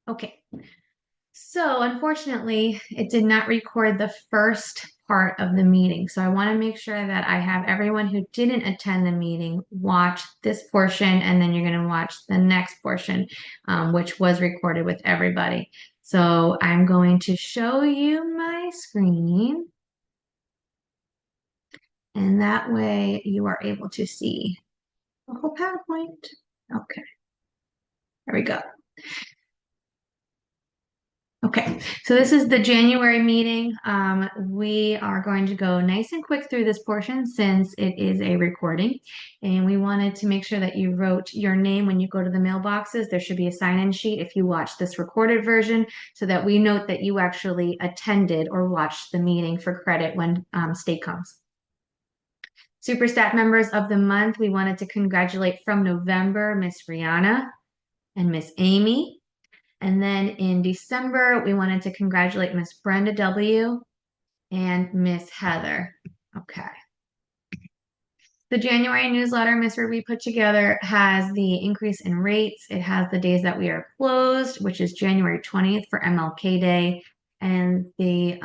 Okay, so unfortunately, it did not record the first part of the meeting. So I want to make sure that I have everyone who didn't attend the meeting watch this portion, and then you're going to watch the next portion, which was recorded with everybody. So I'm going to show you my screen, and that way you are able to see the whole PowerPoint. Okay, there we go. Okay, so this is the January meeting. We are going to go nice and quick through this portion since it is a recording. And we wanted to make sure that you wrote your name when you go to the mailboxes. There should be a sign-in sheet if you watch this recorded version so that we note that you actually attended or watched the meeting for credit when state comes. Super Stat members of the month, we wanted to congratulate from November, Miss Rihanna and Miss Amy. And then in December, we wanted to congratulate Miss Brenda W. and Miss Heather. Okay. The January newsletter Miss Ruby put together has the increase in rates. It has the days that we are closed, which is January 20th for MLK Day, and the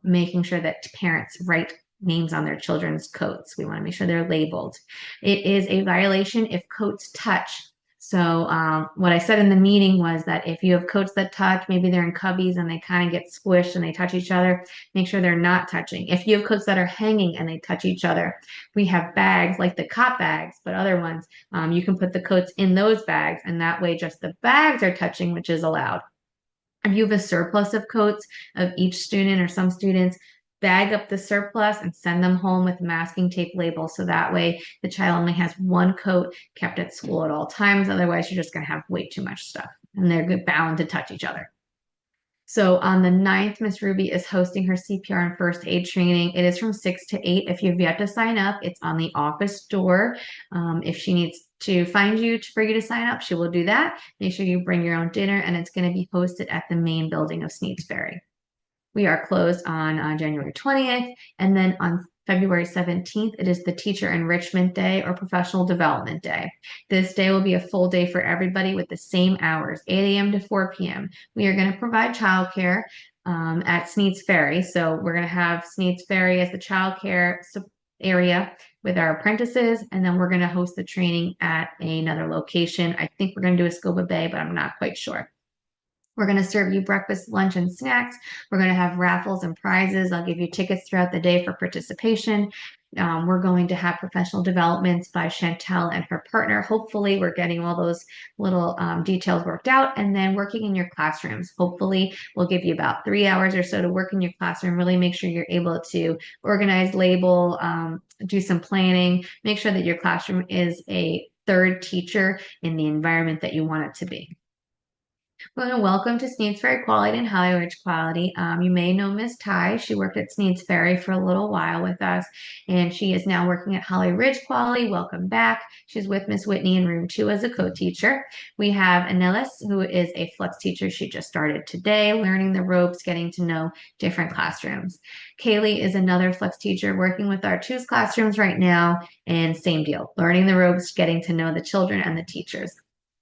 making sure that parents write names on their children's coats. We want to make sure they're labeled. It is a violation if coats touch. So what I said in the meeting was that if you have coats that touch, maybe they're in cubbies and they kind of get squished and they touch each other, make sure they're not touching. If you have coats that are hanging and they touch each other, we have bags like the cot bags, but other ones, you can put the coats in those bags, and that way just the bags are touching, which is allowed. If you have a surplus of coats of each student or some students, bag up the surplus and send them home with masking tape labels. So that way the child only has one coat kept at school at all times. Otherwise, you're just going to have way too much stuff and they're bound to touch each other. So on the 9th, Miss Ruby is hosting her CPR and first aid training. It is from 6 to 8. If you've yet to sign up, it's on the office door. If she needs to find you for you to sign up, she will do that. Make sure you bring your own dinner, and it's going to be hosted at the main building of Sneads Ferry. We are closed on January 20th, and then on February 17th, it is the Teacher Enrichment Day or Professional Development Day. This day will be a full day for everybody with the same hours, 8 a.m. to 4 p.m. We are going to provide childcare at Sneads Ferry. So we're going to have Sneads Ferry as the childcare area with our apprentices, and then we're going to host the training at another location. I think we're going to do Escoba Bay, but I'm not quite sure. We're going to serve you breakfast, lunch, and snacks. We're going to have raffles and prizes. I'll give you tickets throughout the day for participation. We're going to have professional developments by Chantel and her partner. Hopefully, we're getting all those little details worked out, and then working in your classrooms. Hopefully, we'll give you about 3 hours or so to work in your classroom. Really make sure you're able to organize, label, do some planning. Make sure that your classroom is a third teacher in the environment that you want it to be. Well, and welcome to Sneads Ferry Quality and Holly Ridge Quality. You may know Miss Ty. She worked at Sneads Ferry for a little while with us, and she is now working at Holly Ridge Quality. Welcome back. She's with Miss Whitney in room 2 as a co-teacher. We have Anelis, who is a flex teacher. She just started today, learning the ropes, getting to know different classrooms. Kaylee is another flex teacher working with our twos classrooms right now, and same deal, learning the ropes, getting to know the children and the teachers.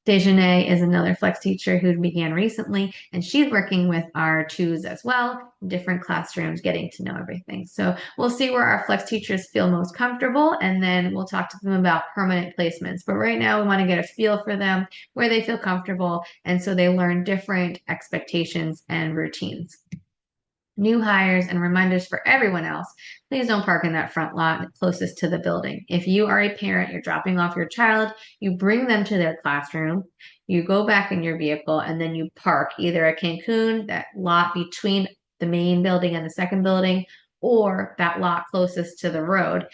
Dejanay is another flex teacher who began recently, and she's working with our twos as well, different classrooms, getting to know everything. So we'll see where our flex teachers feel most comfortable, and then we'll talk to them about permanent placements. But right now, we want to get a feel for them, where they feel comfortable, and so they learn different expectations and routines. New hires and reminders for everyone else, please don't park in that front lot closest to the building. If you are a parent, you're dropping off your child, you bring them to their classroom, you go back in your vehicle, and then you park either at Cancun, that lot between the main building and the second building, or that lot closest to the road.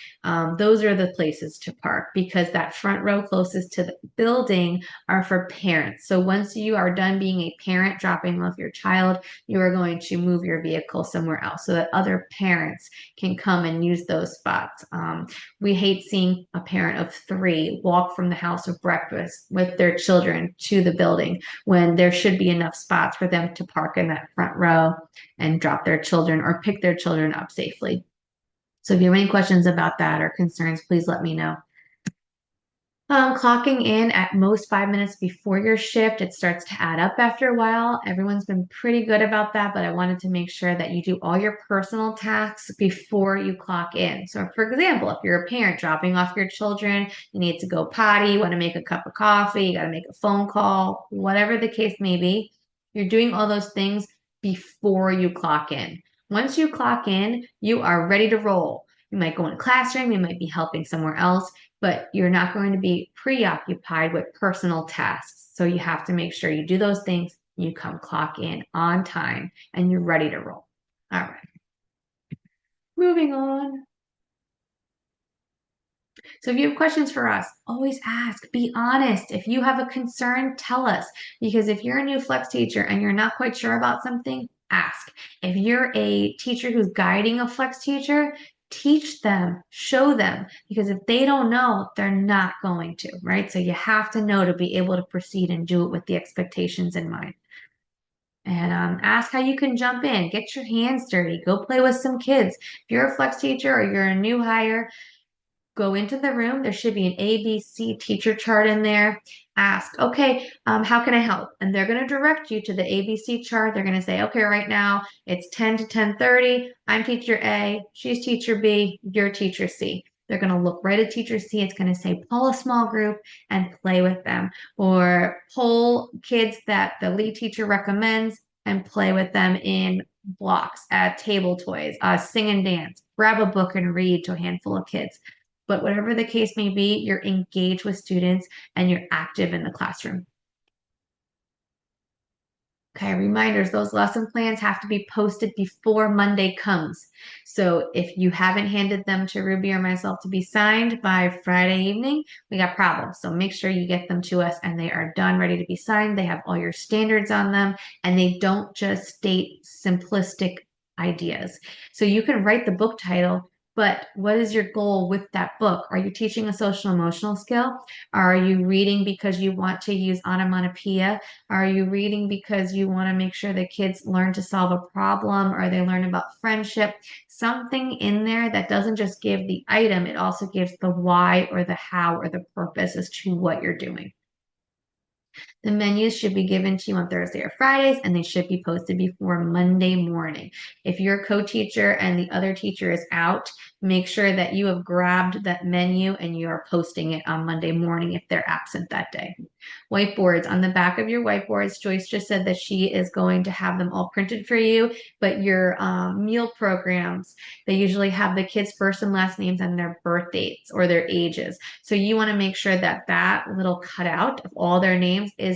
Those are the places to park because that front row closest to the building are for parents. So once you are done being a parent dropping off your child, you are going to move your vehicle somewhere else so that other parents can come and use those spots. We hate seeing a parent of 3 walk from the house of breakfast with their children to the building when there should be enough spots for them to park in that front row and drop their children or pick their children up safely. So if you have any questions about that or concerns, please let me know. Clocking in at most 5 minutes before your shift, it starts to add up after a while. Everyone's been pretty good about that, but I wanted to make sure that you do all your personal tasks before you clock in. So, for example, if you're a parent dropping off your children, you need to go potty, you want to make a cup of coffee, you got to make a phone call, whatever the case may be, you're doing all those things before you clock in. Once you clock in, you are ready to roll. You might go in a classroom, you might be helping somewhere else, but you're not going to be preoccupied with personal tasks. So you have to make sure you do those things, you come clock in on time, and you're ready to roll. All right, moving on. So if you have questions for us, always ask, be honest. If you have a concern, tell us. Because if you're a new flex teacher and you're not quite sure about something, ask. If you're a teacher who's guiding a flex teacher, teach them, show them. Because if they don't know, they're not going to, right? So you have to know to be able to proceed and do it with the expectations in mind. And ask how you can jump in, get your hands dirty, go play with some kids. If you're a flex teacher or you're a new hire, go into the room. There should be an ABC teacher chart in there. Ask, okay, how can I help? And they're going to direct you to the ABC chart. They're going to say, okay, right now it's 10 to 10:30. I'm teacher A, she's teacher B, you're teacher C. They're going to look right at teacher C. It's going to say, pull a small group and play with them, or pull kids that the lead teacher recommends and play with them in blocks, table toys, sing and dance, grab a book and read to a handful of kids. But whatever the case may be, you're engaged with students and you're active in the classroom. Okay, reminders, those lesson plans have to be posted before Monday comes. So if you haven't handed them to Ruby or myself to be signed by Friday evening, we got problems. So make sure you get them to us and they are done, ready to be signed. They have all your standards on them and they don't just state simplistic ideas. So you can write the book title, but what is your goal with that book? Are you teaching a social emotional skill? Are you reading because you want to use onomatopoeia? Are you reading because you want to make sure the kids learn to solve a problem or they learn about friendship? Something in there that doesn't just give the item, it also gives the why or the how or the purpose as to what you're doing. The menus should be given to you on Thursday or Fridays, and they should be posted before Monday morning. If your co-teacher and the other teacher is out, make sure that you have grabbed that menu and you are posting it on Monday morning if they're absent that day. Whiteboards. On the back of your whiteboards, Joyce just said that she is going to have them all printed for you, but your meal programs, they usually have the kids' first and last names and their birth dates or their ages. So you want to make sure that that little cutout of all their names is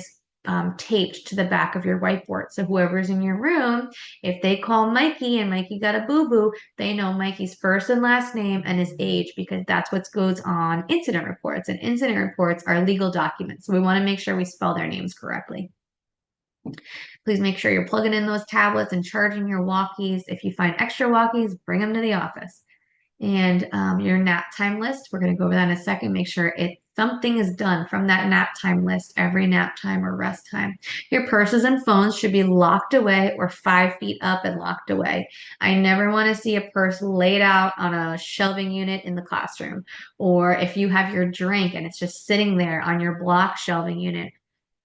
taped to the back of your whiteboard. So whoever's in your room, if they call Mikey and Mikey got a boo-boo, they know Mikey's first and last name and his age because that's what goes on incident reports. And incident reports are legal documents. So we want to make sure we spell their names correctly. Please make sure you're plugging in those tablets and charging your walkies. If you find extra walkies, bring them to the office. And your nap time list, we're going to go over that in a second. Make sure something is done from that nap time list every nap time or rest time. Your purses and phones should be locked away or 5 feet up and locked away. I never want to see a purse laid out on a shelving unit in the classroom. Or if you have your drink and it's just sitting there on your block shelving unit,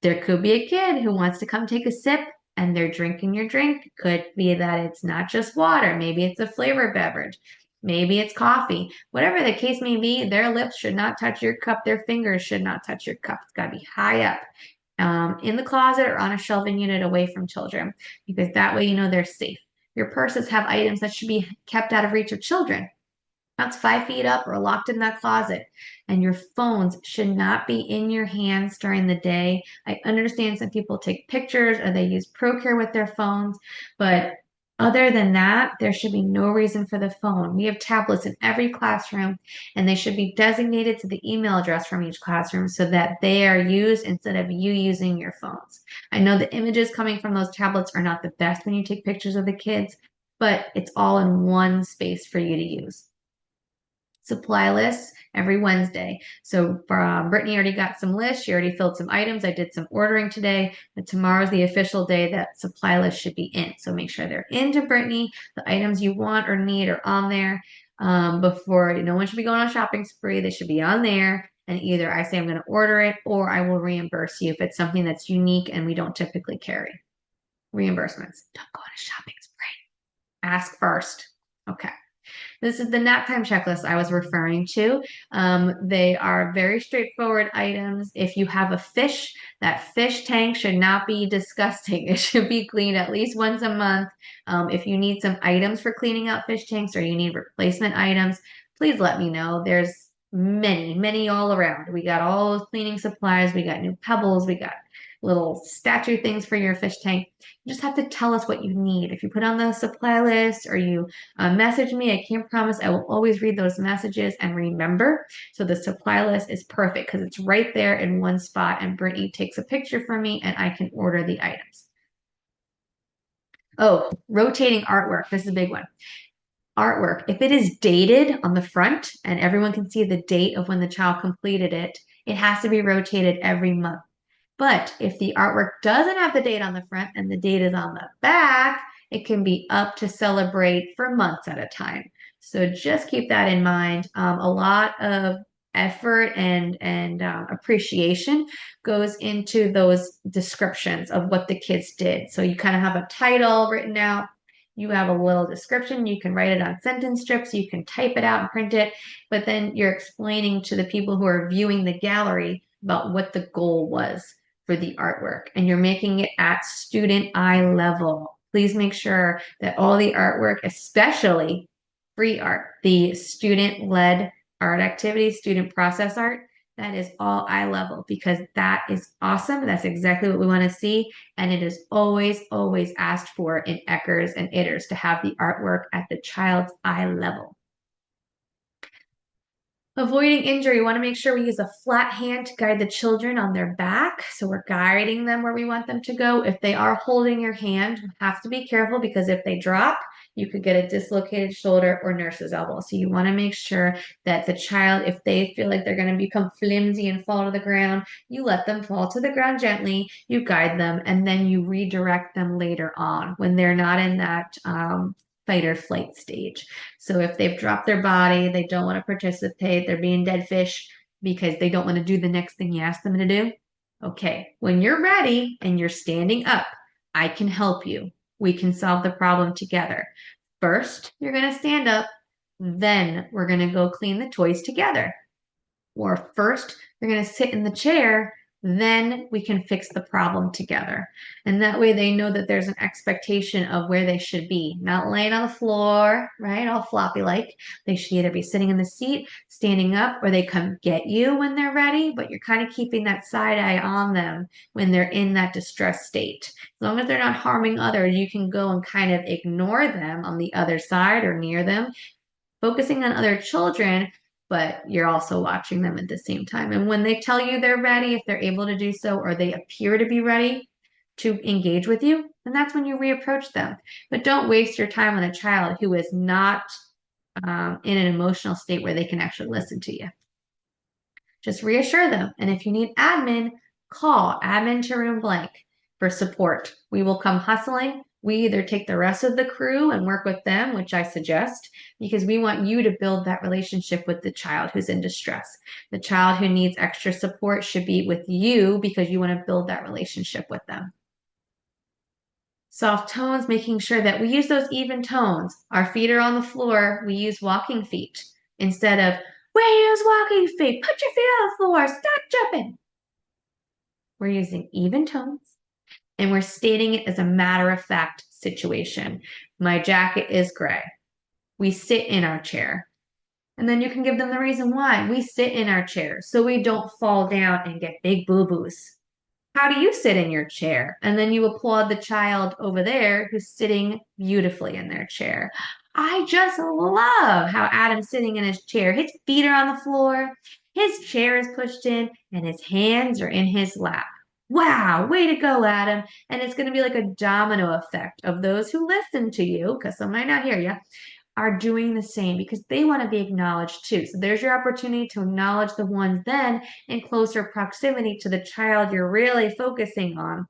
there could be a kid who wants to come take a sip and they're drinking your drink. Could be that it's not just water. Maybe it's a flavored beverage. Maybe it's coffee. Whatever the case may be, their lips should not touch your cup. Their fingers should not touch your cup. It's got to be high up in the closet or on a shelving unit away from children because that way you know they're safe. Your purses have items that should be kept out of reach of children. That's 5 feet up or locked in that closet. And your phones should not be in your hands during the day. I understand some people take pictures or they use ProCare with their phones, but other than that, there should be no reason for the phone. We have tablets in every classroom, and they should be designated to the email address from each classroom so that they are used instead of you using your phones. I know the images coming from those tablets are not the best when you take pictures of the kids, but it's all in one space for you to use. Supply lists every Wednesday. So Brittany already got some lists. She already filled some items. I did some ordering today, but tomorrow's the official day that supply list should be in. So make sure they're into Brittany. The items you want or need are on there before, no one should be going on a shopping spree. They should be on there. and either I say I'm going to order it or I will reimburse you if it's something that's unique and we don't typically carry. Reimbursements. Don't go on a shopping spree. Ask first. Okay. This is the nap time checklist I was referring to. They are very straightforward items. If you have a fish, that fish tank should not be disgusting. It should be cleaned at least once a month. If you need some items for cleaning out fish tanks or you need replacement items, please let me know. There's many all around. We got all those cleaning supplies. We got new pebbles. We got little statue things for your fish tank. You just have to tell us what you need. If you put on the supply list or you message me, I can't promise I will always read those messages and remember. So the supply list is perfect because it's right there in one spot and Brittany takes a picture for me and I can order the items. Oh, rotating artwork. This is a big one. Artwork, if it is dated on the front and everyone can see the date of when the child completed it, it has to be rotated every month. But if the artwork doesn't have the date on the front and the date is on the back, it can be up to celebrate for months at a time. So just keep that in mind. A lot of effort and appreciation goes into those descriptions of what the kids did. So you kind of have a title written out. You have a little description. You can write it on sentence strips. You can type it out and print it. But then you're explaining to the people who are viewing the gallery about what the goal was for the artwork, and you're making it at student eye level. Please make sure that all the artwork, especially free art, the student-led art activity, student process art, that is all eye level because that is awesome. That's exactly what we want to see. And it is always asked for in Eckers and ITERs to have the artwork at the child's eye level. Avoiding injury, we want to make sure we use a flat hand to guide the children on their back. So we're guiding them where we want them to go. If they are holding your hand, you have to be careful because if they drop, you could get a dislocated shoulder or nurse's elbow. So you want to make sure that the child, if they feel like they're going to become flimsy and fall to the ground, you let them fall to the ground gently, you guide them, and then you redirect them later on when they're not in that fight or flight stage. So if they've dropped their body, they don't want to participate, they're being dead fish because they don't want to do the next thing you ask them to do. Okay, when you're ready and you're standing up, I can help you. We can solve the problem together. First, you're going to stand up, then we're going to go clean the toys together. Or first, you're going to sit in the chair, then we can fix the problem together. And that way they know that there's an expectation of where they should be, not laying on the floor, right? All floppy like. They should either be sitting in the seat, standing up, or they come get you when they're ready, but you're kind of keeping that side eye on them when they're in that distressed state. As long as they're not harming others, you can go and kind of ignore them on the other side or near them, focusing on other children, but you're also watching them at the same time. And when they tell you they're ready, if they're able to do so, or they appear to be ready to engage with you, then that's when you reapproach them. But don't waste your time on a child who is not in an emotional state where they can actually listen to you. Just reassure them. And if you need admin, call admin to room blank for support. We will come hustling. We either take the rest of the crew and work with them, which I suggest, because we want you to build that relationship with the child who's in distress. The child who needs extra support should be with you because you want to build that relationship with them. Soft tones, making sure that we use those even tones. Our feet are on the floor. We use walking feet instead of, we use walking feet. Put your feet on the floor. Stop jumping. We're using even tones. And we're stating it as a matter-of-fact situation. My jacket is gray. We sit in our chair. And then you can give them the reason why. We sit in our chair so we don't fall down and get big boo-boos. How do you sit in your chair? And then you applaud the child over there who's sitting beautifully in their chair. I just love how Adam's sitting in his chair. His feet are on the floor, his chair is pushed in, and his hands are in his lap. Wow, way to go, Adam. And it's going to be like a domino effect of those who listen to you, because some might not hear you, are doing the same because they want to be acknowledged too. So there's your opportunity to acknowledge the ones then in closer proximity to the child you're really focusing on.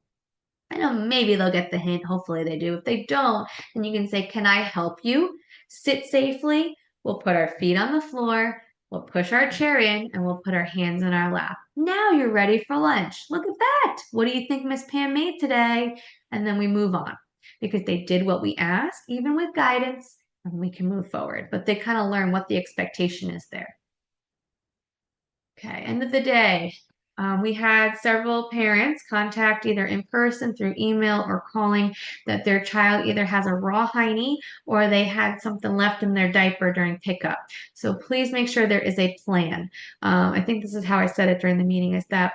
I know maybe they'll get the hint. Hopefully they do. If they don't, then you can say, can I help you sit safely? We'll put our feet on the floor. We'll push our chair in and we'll put our hands in our lap. Now you're ready for lunch. Look at that. What do you think Miss Pam made today? And then we move on because they did what we asked, even with guidance, and we can move forward. But they kind of learn what the expectation is there. Okay, end of the day. We had several parents contact either in person, through email, or calling that their child either has a raw hiney or they had something left in their diaper during pickup. So please make sure there is a plan. I think this is how I said it during the meeting, is that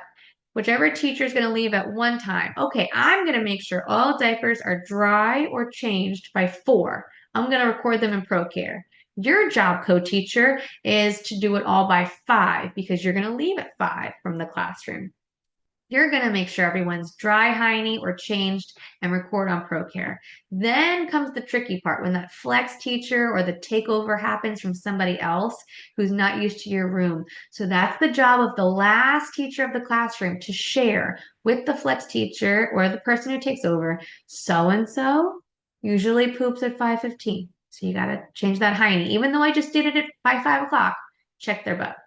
whichever teacher is going to leave at one time, okay, I'm going to make sure all diapers are dry or changed by 4. I'm going to record them in ProCare. Your job, co-teacher, is to do it all by 5 because you're going to leave at 5 from the classroom. You're going to make sure everyone's dry, hiney, or changed and record on ProCare. Then comes the tricky part when that flex teacher or the takeover happens from somebody else who's not used to your room. So that's the job of the last teacher of the classroom to share with the flex teacher or the person who takes over. So-and-so usually poops at 5:15. So you got to change that hiney. Even though I just did it by 5 o'clock, check their butt.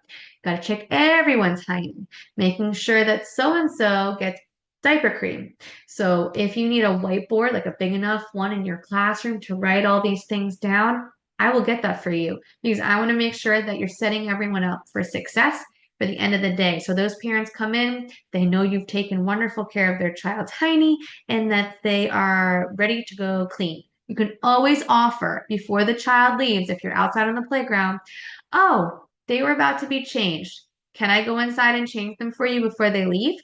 Got to check everyone's hiney, making sure that so-and-so gets diaper cream. So if you need a whiteboard, like a big enough one in your classroom to write all these things down, I will get that for you because I want to make sure that you're setting everyone up for success for the end of the day. So those parents come in, they know you've taken wonderful care of their child's hiney and that they are ready to go clean. You can always offer before the child leaves, if you're outside on the playground, oh, they were about to be changed. Can I go inside and change them for you before they leave?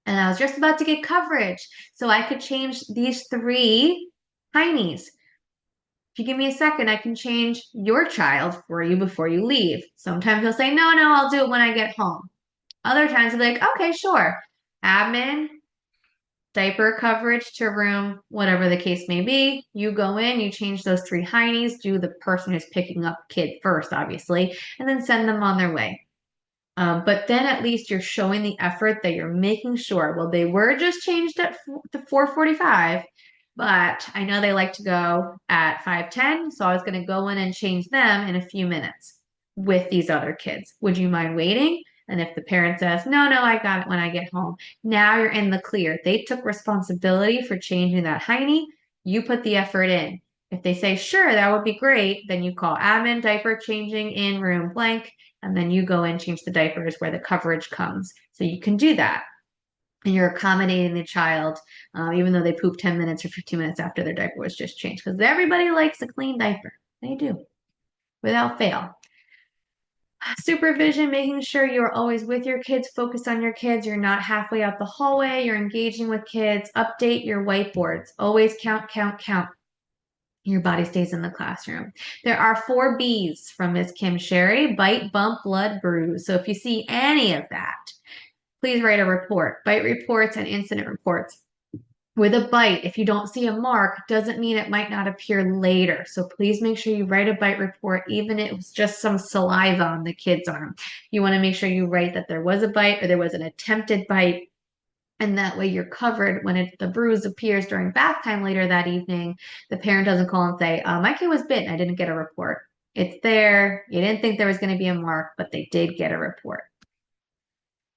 And I was just about to get coverage, so I could change these 3 heinies. If you give me a second, I can change your child for you before you leave. Sometimes he'll say, no, I'll do it when I get home. Other times he'll be like, okay, sure. Admin, diaper coverage to room, whatever the case may be. You go in, you change those 3 heinies, do the person who's picking up kid first, obviously, and then send them on their way. But then at least you're showing the effort that you're making sure, well, they were just changed at 4:45, but I know they like to go at 5:10, so I was going to go in and change them in a few minutes with these other kids. Would you mind waiting? And if the parent says, no, I got it when I get home, now you're in the clear. They took responsibility for changing that hiney. You put the effort in. If they say, sure, that would be great, then you call admin, diaper changing in room blank, and then you go and change the diapers where the coverage comes. So you can do that. And you're accommodating the child, even though they poop 10 minutes or 15 minutes after their diaper was just changed. Because everybody likes a clean diaper. They do, without fail. Supervision, making sure you're always with your kids, focus on your kids. You're not halfway out the hallway. You're engaging with kids. Update your whiteboards. Always count, count, count. Your body stays in the classroom. There are 4 B's from Ms. Kim Sherry: bite, bump, blood, bruise. So if you see any of that, please write a report. Bite reports and incident reports. With a bite, if you don't see a mark, doesn't mean it might not appear later. So please make sure you write a bite report, even if it was just some saliva on the kid's arm. You want to make sure you write that there was a bite or there was an attempted bite. And that way you're covered when the bruise appears during bath time later that evening. The parent doesn't call and say, my kid was bitten, I didn't get a report. It's there. You didn't think there was going to be a mark, but they did get a report.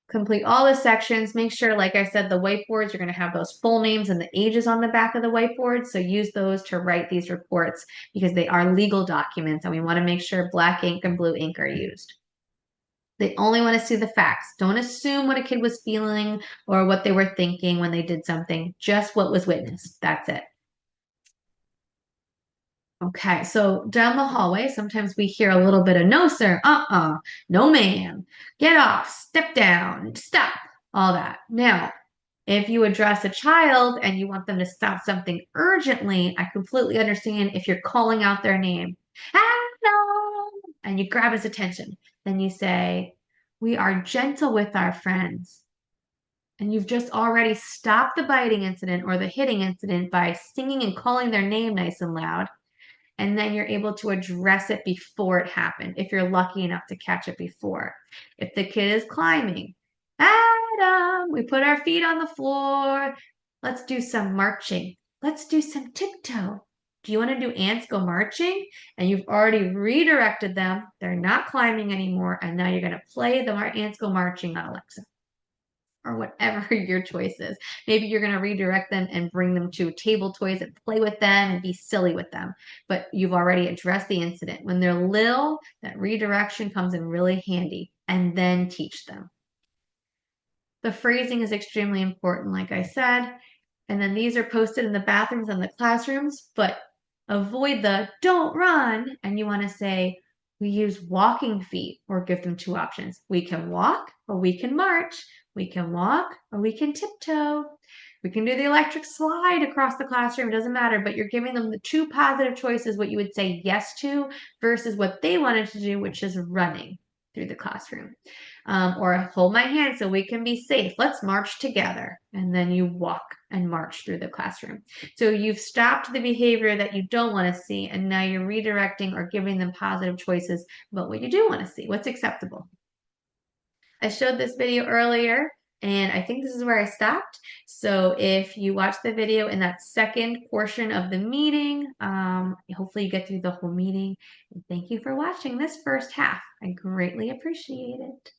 Complete all the sections. Make sure, like I said, the whiteboards, you're going to have those full names and the ages on the back of the whiteboard. So use those to write these reports because they are legal documents and we want to make sure black ink and blue ink are used. They only want to see the facts. Don't assume what a kid was feeling or what they were thinking when they did something. Just what was witnessed. That's it. Okay, so down the hallway, sometimes we hear a little bit of no, sir, no, ma'am, get off, step down, stop, all that. Now, if you address a child and you want them to stop something urgently, I completely understand if you're calling out their name, Adam, and you grab his attention. Then you say, we are gentle with our friends. And you've just already stopped the biting incident or the hitting incident by singing and calling their name nice and loud. And then you're able to address it before it happened, if you're lucky enough to catch it before. If the kid is climbing, Adam, we put our feet on the floor. Let's do some marching. Let's do some tiptoe. Do you want to do ants go marching? And you've already redirected them. They're not climbing anymore. And now you're going to play the ants go marching on Alexa or whatever your choice is. Maybe you're going to redirect them and bring them to table toys and play with them and be silly with them. But you've already addressed the incident. When they're little, that redirection comes in really handy, and then teach them. The phrasing is extremely important, like I said. And then these are posted in the bathrooms and the classrooms, but avoid the don't run. And you want to say, we use walking feet, or give them two options. We can walk or we can march. We can walk or we can tiptoe. We can do the electric slide across the classroom. It doesn't matter, but you're giving them the two positive choices, what you would say yes to versus what they wanted to do, which is running through the classroom. Or hold my hand so we can be safe. Let's march together. And then you walk and march through the classroom. So you've stopped the behavior that you don't want to see, and now you're redirecting or giving them positive choices about what you do want to see, what's acceptable. I showed this video earlier, and I think this is where I stopped. So if you watch the video in that second portion of the meeting, hopefully you get through the whole meeting. And thank you for watching this first half. I greatly appreciate it.